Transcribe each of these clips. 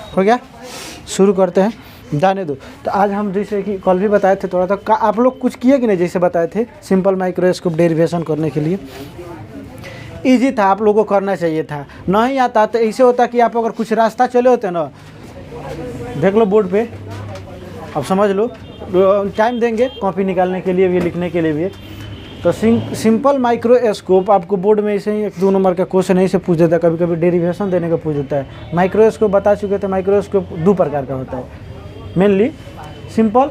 हो गया, शुरू करते हैं, जाने दो। तो आज हम जैसे कि कल भी बताए थे थोड़ा सा, आप लोग कुछ किए कि नहीं, जैसे बताए थे सिंपल माइक्रोस्कोप डेरिवेशन करने के लिए इजी था, आप लोगों को करना चाहिए था। नहीं आता तो ऐसे होता कि आप अगर कुछ रास्ता चले होते ना, देख लो बोर्ड पे, अब समझ लो, टाइम देंगे कॉपी निकालने के लिए भी, लिखने के लिए भी। तो सिंपल माइक्रोस्कोप आपको बोर्ड में ऐसे ही 1-2 नंबर का क्वेश्चन ऐसे पूछ देता है, कभी कभी डेरिवेशन देने का पूछ देता है। माइक्रोस्कोप बता चुके थे, माइक्रोस्कोप 2 प्रकार का होता है मेनली, सिंपल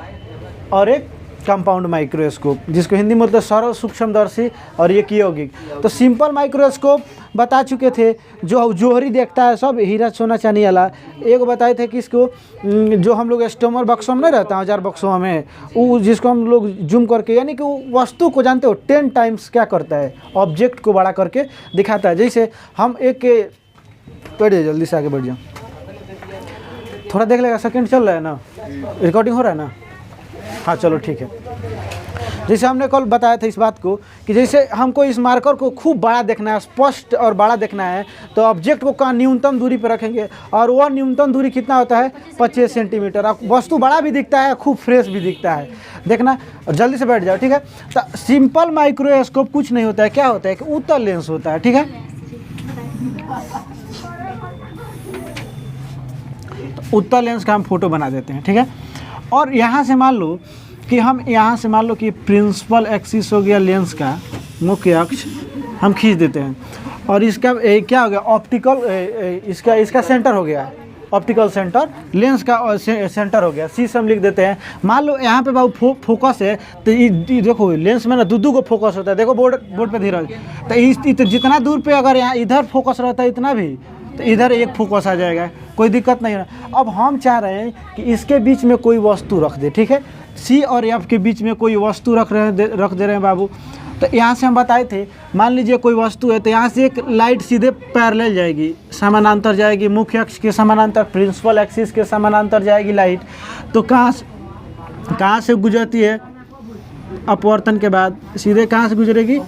और एक कंपाउंड माइक्रोस्कोप, जिसको हिंदी में मतलब सरल सूक्ष्मदर्शी और एक यौगिक। तो सिंपल माइक्रोस्कोप बता चुके थे, जो जोहरी देखता है सब, हीरा सोना चांदी वाला। एक बताए थे कि इसको जो हम लोग स्टोमर बक्सों में नहीं रहता, औजार बक्सों में, वो जिसको हम लोग जूम करके, यानी कि वो वस्तु को जानते हो 10 टाइम्स क्या करता है, ऑब्जेक्ट को बड़ा करके दिखाता है। जैसे हम एक के बैठ जाइए, जल्दी से आगे बढ़ जाओ, थोड़ा देख लेगा, सेकंड चल रहा है ना, रिकॉर्डिंग हो रहा है ना, हाँ चलो ठीक है। जैसे हमने कल बताया था इस बात को कि जैसे हमको इस मार्कर को खूब बड़ा देखना है, स्पष्ट और बड़ा देखना है, तो ऑब्जेक्ट को कहाँ न्यूनतम दूरी पर रखेंगे, और वह न्यूनतम दूरी कितना होता है, 25 सेंटीमीटर। अब वस्तु बड़ा भी दिखता है, खूब फ्रेश भी दिखता है, देखना। और जल्दी से बैठ जाओ, ठीक है। तो सिंपल माइक्रोस्कोप कुछ नहीं होता है, क्या होता है कि उत्तल लेंस होता है, ठीक है। तो उत्तल लेंस का हम फोटो बना देते हैं, ठीक है। और यहाँ से मान लो कि हम यहाँ से मान लो कि प्रिंसिपल एक्सिस हो गया लेंस का मुख्य अक्ष, हम खींच देते हैं, और इसका क्या हो गया, ऑप्टिकल, इसका सेंटर हो गया, ऑप्टिकल सेंटर, लेंस का सेंटर हो गया। सी से हम लिख देते हैं। मान लो यहाँ पे बाबू फोकस है, तो देखो लेंस में ना दो को फोकस होता है, देखो बोर्ड पे धीरज। तो जितना दूर पे अगर यहाँ इधर फोकस रहता है इतना भी, तो इधर एक फोकस आ जाएगा, कोई दिक्कत नहीं है। अब हम चाह रहे हैं कि इसके बीच में कोई वस्तु रख दे, ठीक है। सी और एफ के बीच में कोई वस्तु रख दे रहे हैं बाबू। तो यहाँ से हम बताए थे, मान लीजिए कोई वस्तु है, तो यहाँ से एक लाइट सीधे पैरेलल जाएगी, समानांतर जाएगी, मुख्य अक्ष के समानांतर, प्रिंसिपल एक्सिस के समानांतर जाएगी लाइट। तो कहाँ से गुजरती है, अपवर्तन के बाद सीधे कहाँ से गुजरेगी,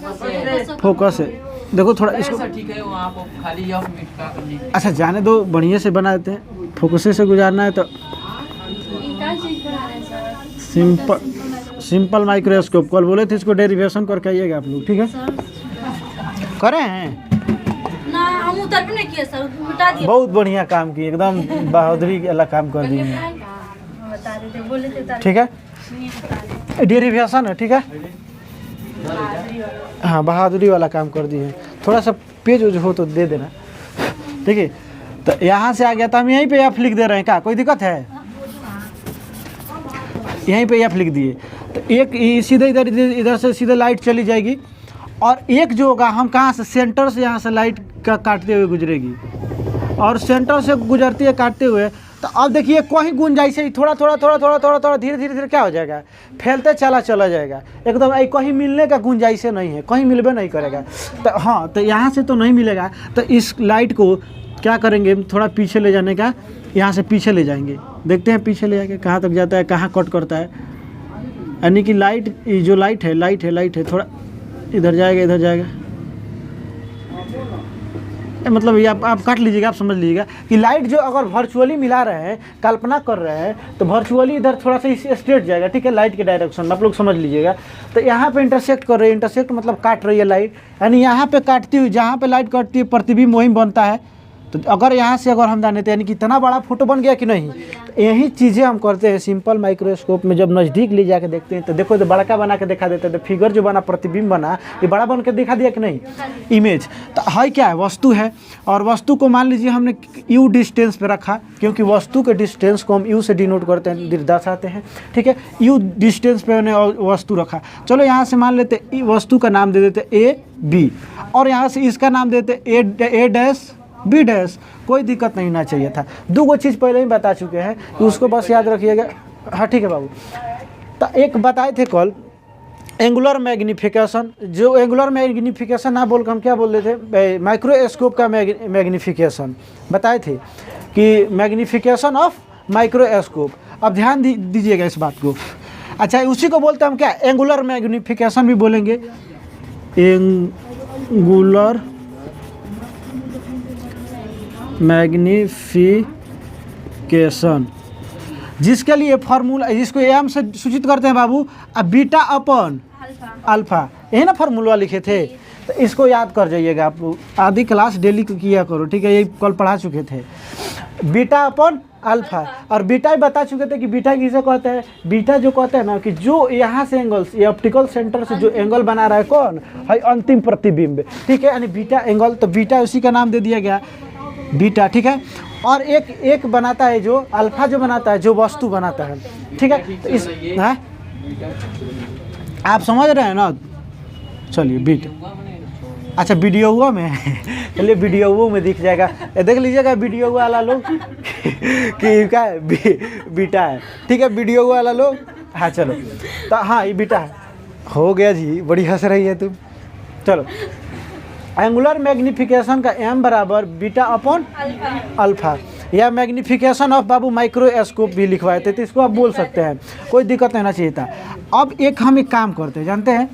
फोकस है। देखो थोड़ा इसको ठीक है, वहाँ खाली अच्छा जाने दो, बढ़िया से बना देते हैं। फोकस से गुजारना है तो सिंपल माइक्रोस्कोप, कल बोले थे इसको डेरिवेशन करके आइएगा आप लोग, ठीक है। करे हैं ना, हम उधर भी नहीं किए सर, बता दिए। बहुत बढ़िया काम किए, एकदम बहादुरी वाला काम कर दिए, ठीक है। डेरिवेशन है, ठीक है, हाँ बहादुरी वाला काम कर दिए। थोड़ा सा पेज जो हो तो दे देना, ठीक है। तो यहाँ से आ गया, तो हम यहीं पे एफ लिख दे रहे हैं, क्या कोई दिक्कत है, यहीं पे एफ लिख दिए। तो एक सीधे इधर से सीधे लाइट चली जाएगी, और एक जो होगा हम कहाँ से, सेंटर से यहाँ से लाइट का काटते हुए गुजरेगी, और सेंटर से गुजरती है काटते हुए। तो अब देखिए कहीं गुंजाइश से थोड़ा धीरे धीरे क्या हो जाएगा, फैलते चला जाएगा, एकदम कहीं मिलने का गुंजाइश नहीं है, कहीं मिलबे नहीं करेगा। तो हाँ, तो यहाँ से तो नहीं मिलेगा, तो इस लाइट को क्या करेंगे, थोड़ा पीछे ले जाने का, यहाँ से पीछे ले जाएंगे, देखते हैं पीछे ले जाके कहाँ तक जाता है, कहाँ कट करता है। यानी कि लाइट जो लाइट है थोड़ा इधर जाएगा, मतलब ये आप काट लीजिएगा, आप समझ लीजिएगा कि लाइट जो अगर वर्चुअली मिला रहे हैं, कल्पना कर रहे हैं, तो वर्चुअली इधर थोड़ा सा स्ट्रेट जाएगा, ठीक है, लाइट के डायरेक्शन में, आप लोग समझ लीजिएगा। तो यहाँ पे इंटरसेक्ट कर रही है, इंटरसेक्ट मतलब काट रही है लाइट, यानी यहाँ पे काटती हुई, जहाँ पे लाइट काटती है प्रतिबिंब वहीं बनता है। तो अगर यहाँ से अगर हम जाने थे, यानी कि इतना बड़ा फोटो बन गया कि नहीं। तो यही चीज़ें हम करते हैं सिंपल माइक्रोस्कोप में, जब नज़दीक ले जाके देखते हैं तो देखो तो बड़ा बना के दिखा देते हैं। तो फिगर जो बना, प्रतिबिंब बना, ये बड़ा बन के दिखा दिया कि नहीं, इमेज। तो है क्या है, वस्तु है, और वस्तु को मान लीजिए हमने यू डिस्टेंस पे रखा, क्योंकि वस्तु के डिस्टेंस को हम यू से डिनोट करते हैं, दर्शाते हैं, ठीक है। यू डिस्टेंस पे हमने वस्तु रखा। चलो यहाँ से मान लेते वस्तु का नाम दे देते ए बी, और यहाँ से इसका नाम देते ए डैश बी डैश, कोई दिक्कत नहीं ना चाहिए था। 2 चीज़ पहले ही बता चुके हैं, उसको बस याद रखिएगा, हाँ ठीक है बाबू। तो एक बताए थे कल एंगुलर मैग्नीफिकेशन, जो एंगुलर मैग्नीफिकेशन ना बोल कर हम क्या बोल रहे थे, माइक्रोस्कोप का मैग्नीफिकेशन बताए थे कि मैग्नीफिकेशन ऑफ माइक्रोस्कोप। अब ध्यान दीजिएगा इस बात को। अच्छा, उसी को बोलते हैं हम क्या, एंगुलर मैग्नीफिकेशन भी बोलेंगे, एंगुलर मैग्नीफिकेशन मैग्नीफिकेशन, जिसके लिए फॉर्मूला, जिसको एम से सूचित करते हैं बाबू, अब बीटा अपन अल्फा, यही ना फार्मूला लिखे थे। तो इसको याद कर जाइएगा आप लोग, आधी क्लास डेली को किया करो, ठीक है, ये कल पढ़ा चुके थे। बीटा अपन अल्फा, और बीटा ही बता चुके थे कि बीटा किसे कहते हैं। बीटा जो कहते हैं ना कि जो यहाँ से एंगल्स, ये ऑप्टिकल सेंटर से जो एंगल बना रहा है कौन है, अंतिम प्रतिबिंब, ठीक है, यानी बीटा एंगल। तो बीटा उसी का नाम दे दिया गया बीटा, ठीक है। और एक बनाता है जो अल्फा, जो बनाता है जो वस्तु बनाता है, ठीक है। तो इस है आप समझ रहे हैं ना। चलिए बीटा, अच्छा वीडियो में चलिए वीडियो में दिख जाएगा, देख लीजिएगा वीडियो वाला लोग कि क्या है, बीटा है, ठीक है, वीडियो वाला लोग। हाँ चलो, तो हाँ ये बीटा है, हो गया जी, बड़ी हंस रही है तुम। चलो, एंगुलर मैग्नीफिकेशन का एम बराबर बीटा अपॉन अल्फा, या मैग्नीफिकेशन ऑफ बाबू माइक्रोस्कोप भी लिखवाए थे, तो इसको आप बोल सकते हैं, कोई दिक्कत नहीं होना चाहिए था। अब हम एक काम करते हैं, जानते हैं,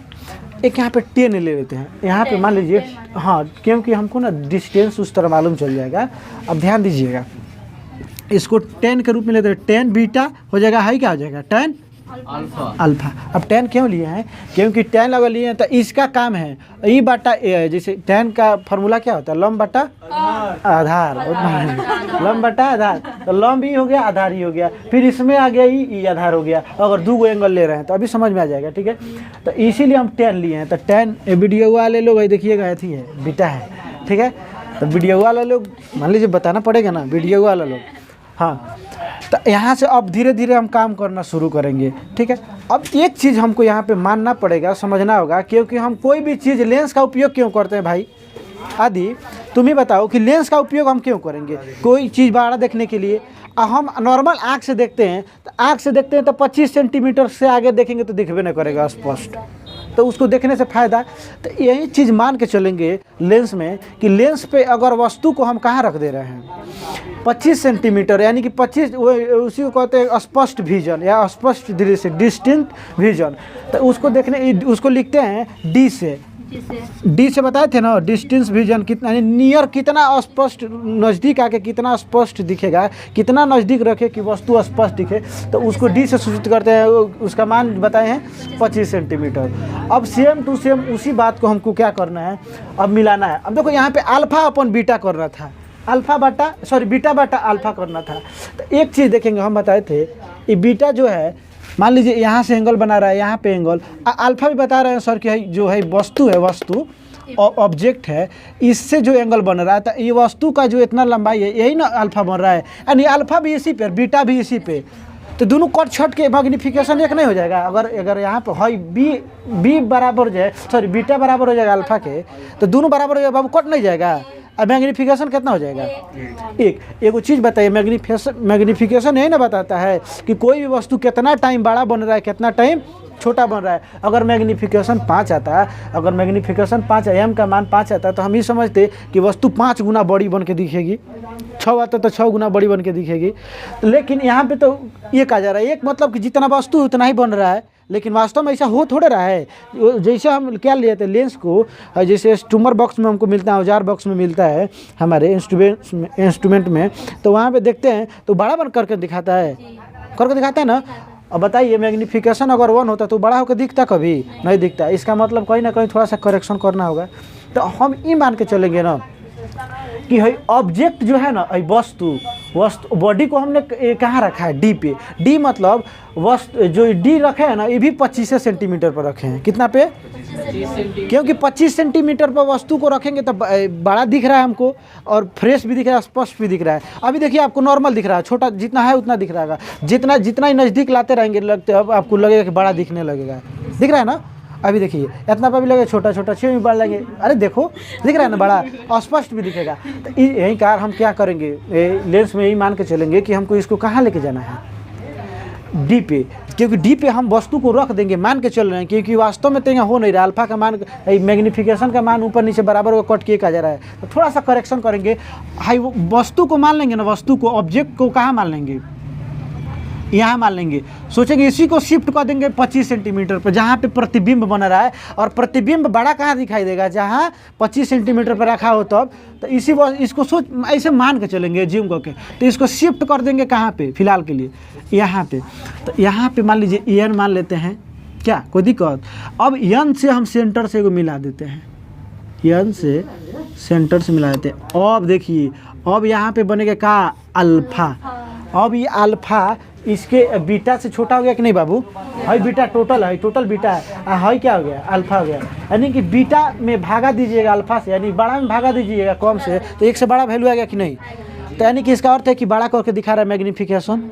एक यहाँ पे 10 ले लेते हैं, यहाँ पे मान लीजिए, हाँ, क्योंकि हमको ना डिस्टेंस उस तरह मालूम चल जाएगा। अब ध्यान दीजिएगा, इसको 10 के रूप में लेते हैं, 10 बीटा हो जाएगा, हाई क्या हो जाएगा, 10 अल्फा। अब 10 क्यों लिए हैं, क्योंकि 10 अगर लिए हैं तो इसका काम है ई बटा ए है। जैसे 10 का फॉर्मूला क्या होता है, लंब बटा आधार, लंब बटा आधार, तो लंब ही हो गया, आधार ही हो गया, फिर इसमें आ गया ई आधार हो गया। अगर 2 एंगल ले रहे हैं तो अभी समझ में आ जाएगा, ठीक है। तो इसीलिए हम 10 लिए हैं। तो 10 वीडियो वाले लोग देखिएगा, अथी है बीटा है, ठीक है। तो वीडियो वाले लोग मान लीजिए बताना पड़ेगा ना, वीडियो वाला लोग, हाँ। तो यहाँ से अब धीरे धीरे हम काम करना शुरू करेंगे, ठीक है। अब एक चीज़ हमको यहाँ पे मानना पड़ेगा, समझना होगा, क्योंकि हम कोई भी चीज़, लेंस का उपयोग क्यों करते हैं भाई आदि, तुम ही बताओ कि लेंस का उपयोग हम क्यों करेंगे। कोई चीज़ बड़ा देखने के लिए हम नॉर्मल आँख से देखते हैं, तो आँख से देखते हैं तो 25 सेंटीमीटर से आगे देखेंगे तो दिखबे नहीं करेगा स्पष्ट, तो उसको देखने से फ़ायदा। तो यही चीज़ मान के चलेंगे लेंस में, कि लेंस पे अगर वस्तु को हम कहाँ रख दे रहे हैं, 25 सेंटीमीटर, यानी कि 25, उसी को कहते हैं स्पष्ट विजन या स्पष्ट दृश्य, डिस्टिंक्ट विजन। तो उसको देखने, उसको लिखते हैं डी से, डी से बताए थे ना, डिस्टेंस विजन कितना, नियर कितना स्पष्ट, नज़दीक आके कितना स्पष्ट दिखेगा, कितना नज़दीक रखे कि वस्तु स्पष्ट दिखे, तो उसको डी से सूचित करते हैं। उसका मान बताए हैं 25 सेंटीमीटर। अब सेम टू सेम उसी बात को हमको क्या करना है, अब मिलाना है। अब देखो यहाँ पे अल्फा अपन बीटा करना था, अल्फा बटा सॉरी बीटा बटा अल्फा करना था। तो एक चीज़ देखेंगे, हम बताए थे ये बीटा जो है, मान लीजिए यहाँ से एंगल बना रहा है, यहाँ पे एंगल, अल्फा भी बता रहे हैं सर कि जो है वस्तु है, वस्तु ऑब्जेक्ट है, इससे जो एंगल बन रहा है, तो ये वस्तु का जो इतना लंबाई है, यही ना अल्फा बन रहा है, यानी अल्फा भी इसी पे, बीटा भी इसी पे। तो दोनों कट छट के मैग्नीफिकेशन एक नहीं हो जाएगा। अगर यहाँ पर है बी बराबर जो है, सॉरी बीटा बराबर हो जाएगा अल्फा के, तो दोनों बराबर हो जाएगा बाबू, कट नहीं जाएगा। अब मैग्नीफिकेशन कितना हो जाएगा, एक चीज़ बताइए, मैग्नीफिकेशन यही ना बताता है कि कोई भी वस्तु कितना टाइम बड़ा बन रहा है, कितना टाइम छोटा बन रहा है। अगर मैग्नीफिकेशन 5 आता है, अगर मैग्नीफिकेशन 5 एम का मान 5 आता है, तो हम ये समझते कि वस्तु 5 गुना बड़ी बन के दिखेगी। 6 आता तो 6 गुना बड़ी बन के दिखेगी। लेकिन यहाँ पे तो ये कहा जा रहा है, एक मतलब कि जितना वस्तु उतना ही बन रहा है, लेकिन वास्तव में ऐसा हो थोड़े रहा है। जैसे हम क्या लेते हैं लेंस को, जैसे ट्यूमर बॉक्स में हमको मिलता है, औजार बॉक्स में मिलता है हमारे इंस्ट्रूमेंट में, तो वहाँ पे देखते हैं तो बड़ा बन करके दिखाता है, ना। अब बताइए मैग्नीफिकेशन अगर 1 होता तो बड़ा होकर दिखता, कभी नहीं दिखता। इसका मतलब कहीं ना कहीं थोड़ा सा करेक्शन करना होगा। तो हम ये मान के चलेंगे ना कि है ऑब्जेक्ट जो है ना, वस्तु बॉडी को हमने कहाँ रखा है, डी पे। डी मतलब वस्तु जो डी रखे हैं ना, ये भी 25 सेंटीमीटर पर रखे हैं। कितना पे, क्योंकि 25 सेंटीमीटर पर वस्तु को रखेंगे तो बड़ा दिख रहा है हमको, और फ्रेश भी दिख रहा है, स्पष्ट भी दिख रहा है। अभी देखिए आपको नॉर्मल दिख रहा है, छोटा जितना है उतना दिख रहा है। जितना ही नज़दीक लाते रहेंगे, लगते अब आपको लगेगा कि बड़ा दिखने लगेगा। दिख रहा है ना, अभी देखिए इतना पर भी लगेगा छोटा छोटा, 6 में बड़ा लगे, अरे देखो दिख रहा है ना, बड़ा स्पष्ट भी दिखेगा। तो यही कार हम क्या करेंगे, लेंस में यही मान के चलेंगे कि हमको इसको कहाँ लेके जाना है, डी पे। क्योंकि डी पे हम वस्तु को रख देंगे, मान के चल रहे हैं, क्योंकि वास्तव में तो यहाँ हो नहीं रहा। अल्फा का मान, मैग्नीफिकेशन का मान ऊपर नीचे बराबर कट किए का जा रहा है, तो थोड़ा सा करेक्शन करेंगे। हाई वस्तु को मान लेंगे ना, वस्तु को, ऑब्जेक्ट को कहाँ मान लेंगे, यहाँ मान लेंगे, सोचेंगे इसी को शिफ्ट कर देंगे 25 सेंटीमीटर पर, जहाँ पे प्रतिबिंब बन रहा है। और प्रतिबिंब बड़ा कहाँ दिखाई देगा, जहाँ 25 सेंटीमीटर पर रखा हो तब। तो इसको सोच ऐसे मान के चलेंगे जिम करके, तो इसको शिफ्ट कर देंगे कहाँ पे, फिलहाल के लिए यहाँ पे। तो यहाँ पे मान लीजिए एन मान लेते हैं, क्या कोई दिक्कत। अब एन से हम सेंटर से मिला देते हैं, एन से सेंटर से मिला देते हैं। अब देखिए अब यहाँ पे बनेगा का अल्फा। अब ये अल्फा इसके बीटा से छोटा हो गया कि नहीं बाबू, हाई बीटा टोटल है, टोटल बीटा है, हाई क्या हो गया, अल्फा हो गया। यानी कि बीटा में भागा दीजिएगा अल्फा से, यानी बड़ा में भागा दीजिएगा कम से, तो एक से बड़ा वैल्यू आएगा कि नहीं। तो यानी कि इसका अर्थ है कि बड़ा करके दिखा रहा है मैग्नीफिकेशन।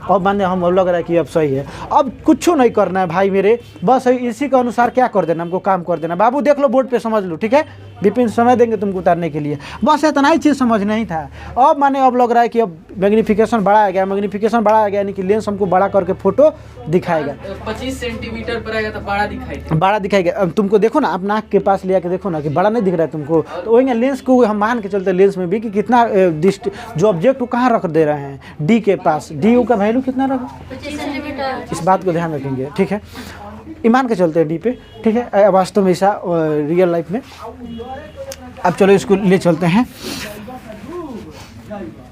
अब माने हम लग रहा है कि अब सही है। अब कुछ नहीं करना है भाई मेरे, बस इसी के अनुसार क्या कर देना, हमको काम कर देना। बाबू देख लो बोर्ड पे, समझ लो, ठीक है। विपिन समय देंगे तुमको उतारने के लिए, बस इतना ही चीज़ समझना ही था। अब माने अब लग रहा है कि अब मैग्नीफिकेशन बड़ा आ गया, मैग्नीफिकेशन बड़ा आ गया, यानी कि लेंस हमको बड़ा करके फोटो दिखाएगा। 25 सेंटीमीटर पर आएगा तो बड़ा दिखाएगा, बड़ा दिखाएगा। अब तुमको देखो ना, आप नाक के पास लिया के देखो ना कि बड़ा नहीं दिख रहा है तुमको, तो वही लेंस को हम मान के चलते लेंस में भी कि कितना जो ऑब्जेक्ट को कहाँ रख दे रहे हैं, डी के पास, डी यू का वैल्यू कितना रखा, 25 सेंटीमीटर। इस बात को ध्यान रखेंगे, ठीक है। ईमान के चलते हैं डी पे, ठीक है। वास्तव में ऐसा रियल लाइफ में। अब चलो इसको ले चलते हैं।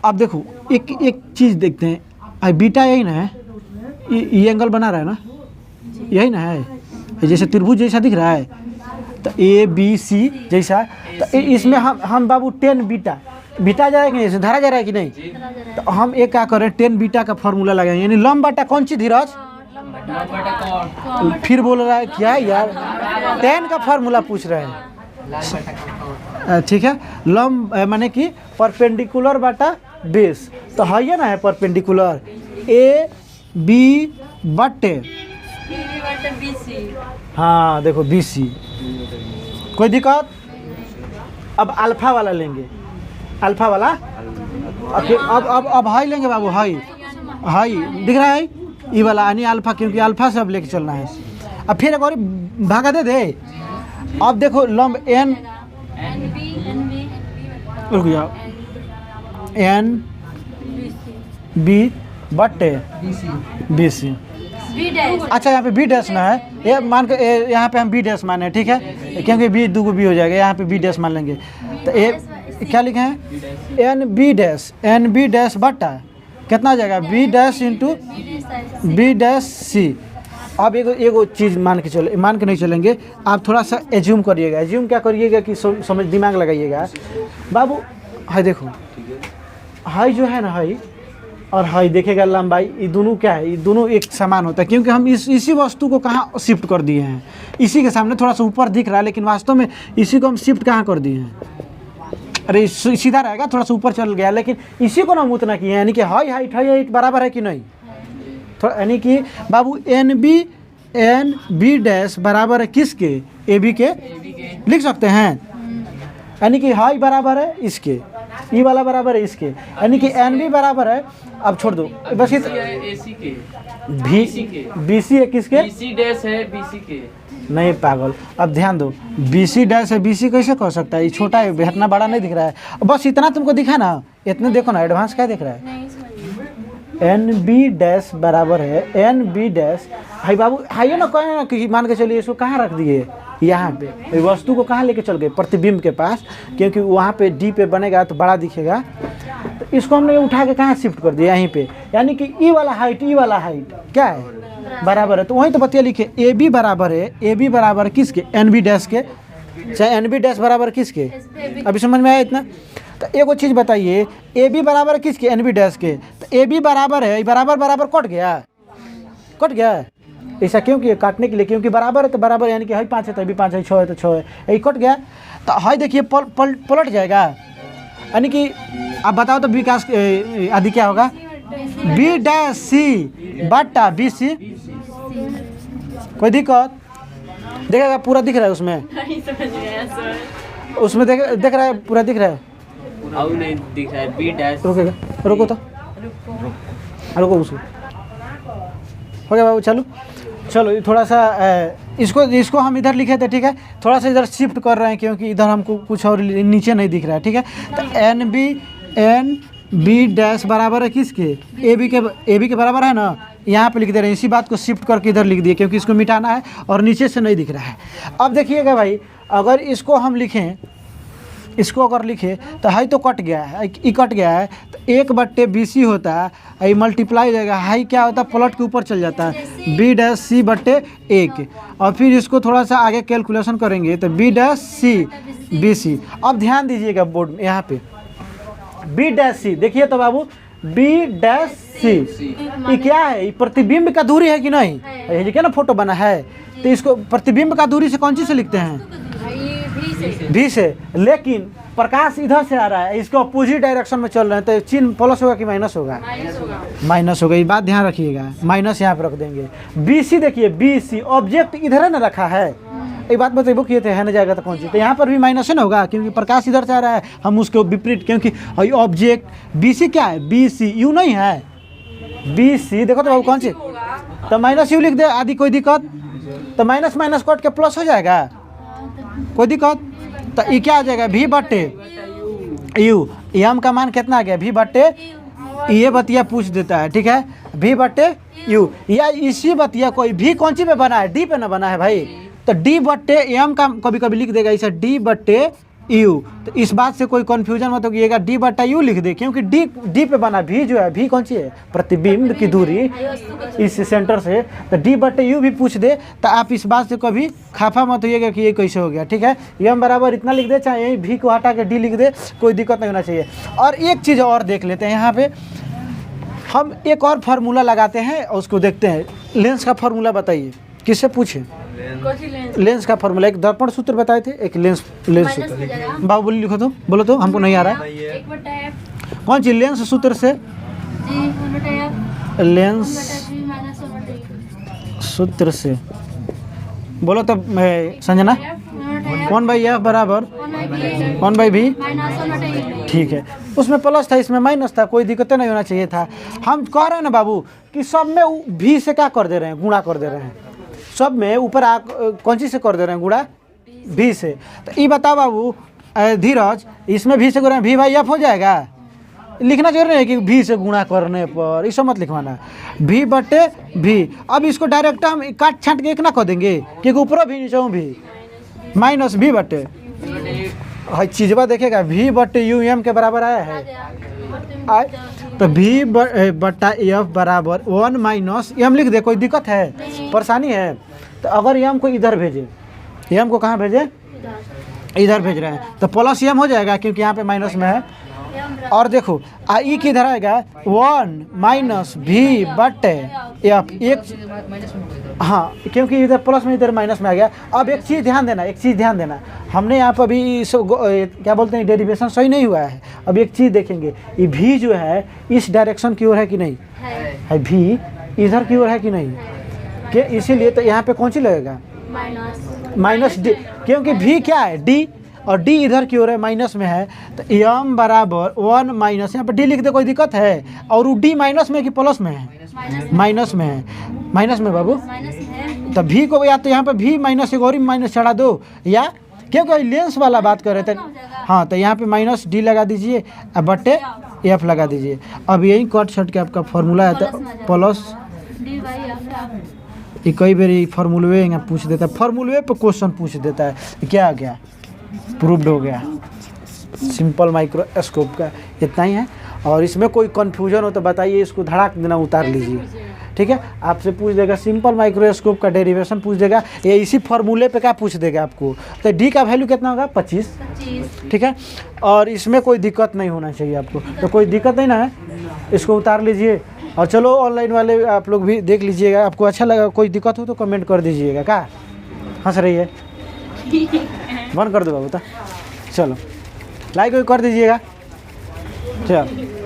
अब देखो एक चीज़ देखते हैं, बीटा यही ना है, ये एंगल बना रहा है ना, यही ना है, जैसे त्रिभुज जैसा दिख रहा है, तो ए बी सी जैसा। तो इसमें हम बाबू 10 बीटा बीटा जा रहा है कि नहीं, धारा जा रहा है कि नहीं। तो हम एक क्या करें, 10 बीटा का फॉर्मूला लगाएंगे, यानी लंब बटा कौन सी धीरज, फिर बोल रहा है क्या यार, 10 का फार्मूला पूछ रहे हैं, ठीक है। लंब माने कि परपेंडिकुलर बटा बेस, तो है ना, है परपेंडिकुलर ए बी बटे, हाँ देखो बी सी, कोई दिक्कत। अब अल्फा वाला लेंगे, अल्फा वाला अब हाई लेंगे बाबू, हाई हाई दिख रहा है ये वाला, यानी अल्फा, क्योंकि अल्फा से अब लेके चलना है। अब फिर एक और भागा दे दे। अब देखो लंब एन, रुक जाओ, एन बी बटे बी सी। अच्छा यहाँ पे बी डैश ना है, ये मान के यहाँ पे हम बी डैश माने, ठीक है, क्योंकि बी दो बी हो जाएगा, यहाँ पे बी डैश मान लेंगे। तो ये क्या लिखे हैं, एन बी डैश बटा कितना आ जाएगा, B dash into B dash C. अब एगो चीज़ मान के नहीं चलेंगे, आप थोड़ा सा एज्यूम करिएगा। एज्यूम क्या करिएगा कि समझ दिमाग लगाइएगा बाबू। हाई देखो, हाई जो है ना, हाई और हाई देखेगा लंबाई, ये दोनों क्या है, ये दोनों एक समान होता है, क्योंकि हम इसी वस्तु को कहाँ शिफ्ट कर दिए हैं, इसी के सामने थोड़ा सा ऊपर दिख रहा है, लेकिन वास्तव में इसी को हम शिफ्ट कहाँ कर दिए हैं, अरे सीधा रहेगा, थोड़ा सा ऊपर चल गया, लेकिन इसी को ना हम उतना किए हैं, यानी कि हाइट बराबर है कि नहीं, थोड़ा, यानी कि बाबू एन बी डैश बराबर है किसके, ए बी के लिख सकते हैं, यानी कि हाई बराबर है इसके, ई वाला बराबर है इसके, यानी कि एन बी बराबर है, अब छोड़ दो बस ये बी सी है किसके, BC डैश है BC के, नहीं पागल, अब ध्यान दो, BC डैश है BC कैसे कह सकता है, ये छोटा है, इतना बड़ा नहीं दिख रहा है, बस इतना तुमको दिखा ना, इतने देखो ना, एडवांस क्या दिख रहा है, एन बी डैश बराबर है एन बी डैश, हाई बाबू हाई ना कहें ना कि मान के चलिए इसको कहाँ रख दिए, यहाँ पे वस्तु को कहाँ लेके चल गए, प्रतिबिंब के पास, क्योंकि वहाँ पे डी पे बनेगा तो बड़ा दिखेगा, तो इसको हमने उठा के कहाँ शिफ्ट कर दिया, यहीं पे, यानी कि ई वाला हाइट क्या है, बराबर है, तो वहीं तो बतिया लिखे, ए बी बराबर है, ए बी बराबर किसके, एन बी डैश के, चाहे एन बी डैश बराबर किसके, अभी समझ में आया इतना। तो एक चीज़ बताइए, ए बी बराबर किसके, एन बी डैश के, तो ए बी बराबर है, बराबर कट गया, ऐसा क्यों किया, काटने के लिए, क्योंकि बराबर है तो बराबर, यानी कि हाई 5 है तो भी 5 है, 6 है तो 6 है, यही कट गया, तो हाई देखिए पलट जाएगा, यानी कि आप बताओ तो विकास आदि क्या होगा, बी डैश सी बटा बी सी, कोई दिक्कत, देखेगा पूरा दिख रहा है उसमें देख रहा है, पूरा दिख रहा है, अब नहीं दिख रहा है, बी डैश, रुको उसको, हो गया बाबू, चलो थोड़ा सा इसको हम इधर लिखे थे, ठीक है, थोड़ा सा इधर शिफ्ट कर रहे हैं, क्योंकि इधर हमको कुछ और नीचे नहीं दिख रहा है, ठीक है। तो एन बी डैश बराबर है किसके, ए बी के बराबर है ना। यहाँ पे लिख दे रहे हैं, इसी बात को शिफ्ट करके इधर लिख दिए क्योंकि इसको मिटाना है और नीचे से नहीं दिख रहा है। अब देखिएगा भाई, अगर इसको हम लिखें, इसको अगर लिखे तो हाई तो कट गया है, ई कट गया है, तो 1/BC होता है, ये मल्टीप्लाई हो जाएगा, हाई क्या होता है प्लॉट के ऊपर चल जाता है, बी डैश सी बटे 1। और फिर इसको थोड़ा सा आगे कैलकुलेशन करेंगे तो B dash C B C. अब ध्यान दीजिएगा बोर्ड में, यहाँ पे बी डैश सी, देखिए तो बाबू बी डैश सी, ये क्या है, ये प्रतिबिंब का दूरी है कि नहीं, ये देखिए ना फोटो बना है, तो इसको प्रतिबिंब का दूरी से कौन चीज़ से लिखते हैं, भी से। लेकिन प्रकाश इधर से आ रहा है, इसको अपोजिट डायरेक्शन में चल रहे हैं, तो चिन्ह प्लस होगा कि माइनस होगा, माइनस होगा, ये बात ध्यान रखिएगा, माइनस यहाँ पर रख देंगे। बी सी देखिए, बी सी ऑब्जेक्ट इधर है ना रखा है, ये बात बताइए किए थे, है ना जाएगा तो कौन सी, तो यहाँ पर भी माइनस है ना होगा क्योंकि प्रकाश इधर से आ रहा है, हम उसके विपरीत, क्योंकि ऑब्जेक्ट बी सी क्या है, बी सी यू नहीं है, बी सी देखो तो बाबू कौन सी, तो माइनस यू लिख दे, आदि कोई दिक्कत, तो माइनस माइनस कट के प्लस हो जाएगा, कोई दिक्कत, तो ये क्या आ जाएगा, भी बटे यू, एम का मान कितना आ गया, भी बटे, ये बतिया पूछ देता है, ठीक है, भी बटे यू, या इसी बतिया कोई भी कौन सी पे बना है, डी पे ना बना है भाई, तो डी बटे एम का कभी कभी लिख देगा इसे डी बटे यू, तो इस बात से कोई कन्फ्यूजन मत होइएगा, डी बटा यू लिख दे क्योंकि डी पे बना, भी जो है, भी कौन सी है, प्रतिबिंब की दूरी इस सेंटर से, तो डी बटे यू भी पूछ दे, तो आप इस बात से कभी खाफा मत होइएगा कि ये कैसे हो गया, ठीक है, एम बराबर इतना लिख दे, चाहे यही भी को हटा के डी लिख दे, कोई दिक्कत नहीं होना चाहिए। और एक चीज़ और देख लेते हैं, यहाँ पे हम एक और फार्मूला लगाते हैं और उसको देखते हैं, लेंस का फार्मूला बताइए, किससे पूछे, लेंस का फार्मूला, एक दर्पण सूत्र बताए थे, एक लेंस सूत्र, बाबू बोली लिखो तो, बोलो तो, हमको नहीं आ रहा है, कौन सी लेंस सूत्र से, लेंस सूत्र से बोलो तो संजना, 1/f बराबर 1/v, ठीक है, उसमें प्लस था इसमें माइनस था, कोई दिक्कत नहीं होना चाहिए था। हम कह रहे हैं ना बाबू कि सब में भी से क्या कर दे रहे हैं, गुणा कर दे रहे हैं, सब में ऊपर कौन सी से कर दे रहे हैं, गुणा भी से, तो ये बताओ बाबू धीरज, इसमें भी से कर रहे हैं, भी बाई एफ हो जाएगा, लिखना चाहिए नहीं है कि भी से गुणा करने पर, इसको मत लिखवाना, भी बटे भी। अब इसको डायरेक्ट हम काट छाट के एक ना कर देंगे क्योंकि ऊपर भी नीचे भी, माइनस भी बटे, हर चीज़वा देखेगा, भी बटे यू एम के बराबर आया है, तो भी बटा एफ बराबर 1 माइनस एम लिख दे, कोई दिक्कत है, परेशानी है, तो अगर एम को इधर भेजे, एम को कहाँ भेजे, इधर भेज रहे हैं, तो प्लस एम हो जाएगा क्योंकि यहाँ पे माइनस में है। और देखो ई किधर आएगा, 1 माइनस भी बटे एफ, एक, हाँ क्योंकि इधर प्लस में इधर माइनस में आ गया। अब एक चीज़ ध्यान देना, हमने यहाँ पर अभी क्या बोलते हैं, डेरिवेशन सही नहीं हुआ है। अब एक चीज़ देखेंगे, ये भी जो है इस डायरेक्शन की ओर है कि नहीं है, भी इधर की ओर है कि नहीं, कि इसीलिए तो यहाँ पे कौन सी लगेगा, माइनस डी, क्योंकि भी क्या है, डी, और डी इधर की ओर है, माइनस में है, तो एम बराबर 1 माइनस, यहाँ पर डी लिख दे, कोई दिक्कत है, और वो डी माइनस में कि प्लस में है, माइनस में है, माइनस में बाबू, तो भी को या तो यहाँ पर भी माइनस एक और माइनस चढ़ा दो, या क्योंकि लेंस वाला बात कर रहे थे, हाँ तो यहाँ पे माइनस डी लगा दीजिए, अब बटे एफ लगा दीजिए। अब यही कट छट के आपका फॉर्मूला आता है प्लस, ये कई बार फार्मूलवे यहाँ पूछ देता है, फार्मूलवे पे क्वेश्चन पूछ देता है, क्या आ गया, प्रूव्ड हो गया, सिंपल माइक्रोस्कोप का इतना ही है। और इसमें कोई कन्फ्यूजन हो तो बताइए, इसको धड़ाक देना उतार लीजिए, ठीक है, आपसे पूछ देगा सिंपल माइक्रोस्कोप का डेरिवेशन पूछ देगा, या इसी फार्मूले पे क्या पूछ देगा आपको, तो डी का वैल्यू कितना होगा, 25, ठीक है, और इसमें कोई दिक्कत नहीं होना चाहिए आपको, तो कोई दिक्कत नहीं ना है, इसको उतार लीजिए। और चलो ऑनलाइन वाले आप लोग भी देख लीजिएगा, आपको अच्छा लगा, कोई दिक्कत हो तो कमेंट कर दीजिएगा, क्या हंस रही है, बंद कर दो बाबू, तो चलो लाइक कर दीजिएगा, चलो।